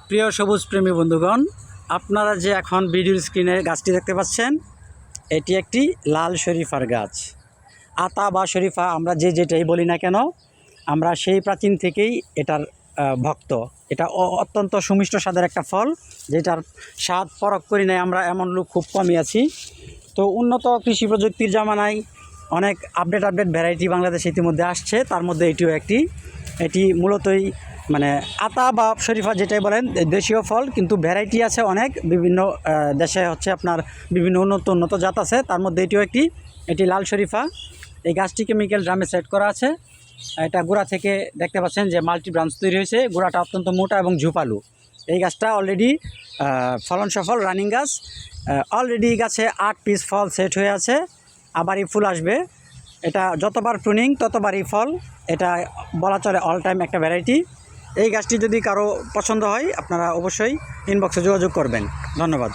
প্রিয় সবুজ প্রেমী বন্ধুগণ, আপনারা যে এখন ভিডিওর স্ক্রিনে গাছটি দেখতে পাচ্ছেন, এটি একটি লাল শরীফার গাছ। আতা বা শরীফা আমরা যেটাই বলি না কেন, আমরা সেই প্রাচীন থেকেই এটার ভক্ত। এটা অত্যন্ত সুমিষ্ট স্বাদের একটা ফল, যেটার স্বাদ পরখ করি নাই আমরা এমন লোক খুব কমই আছি। তো উন্নত কৃষি প্রযুক্তির জামানায় অনেক আপডেট ভ্যারাইটি বাংলাদেশে ইতিমধ্যে আসছে, তার মধ্যে এটিও একটি। এটি মূলতই মানে আতা বা শরীফা যেটাই বলেন, দেশীয় ফল, কিন্তু ভ্যারাইটি আছে অনেক। বিভিন্ন দেশে হচ্ছে আপনার বিভিন্ন উন্নত জাত আছে, তার মধ্যে এটিও একটি। এটি লাল শরীফা। এই গাছটি কেমিক্যাল ড্রামে সেট করা আছে। এটা গোড়া থেকে দেখতে পাচ্ছেন যে মাল্টি ব্রাঞ্চ তৈরি হয়েছে। গোড়াটা অত্যন্ত মোটা এবং ঝুপালু। এই গাছটা অলরেডি ফলন সফল রানিং গাছ। অলরেডি গাছে 8 পিস ফল সেট হয়ে আছে, আবারই ফুল আসবে। এটা যতবার প্রুনিং ততবারই ফল। এটা বলা চলে অল টাইম একটা ভ্যারাইটি। এই গাছটি যদি কারো পছন্দ হয়, আপনারা অবশ্যই ইনবক্সে যোগাযোগ করবেন। ধন্যবাদ।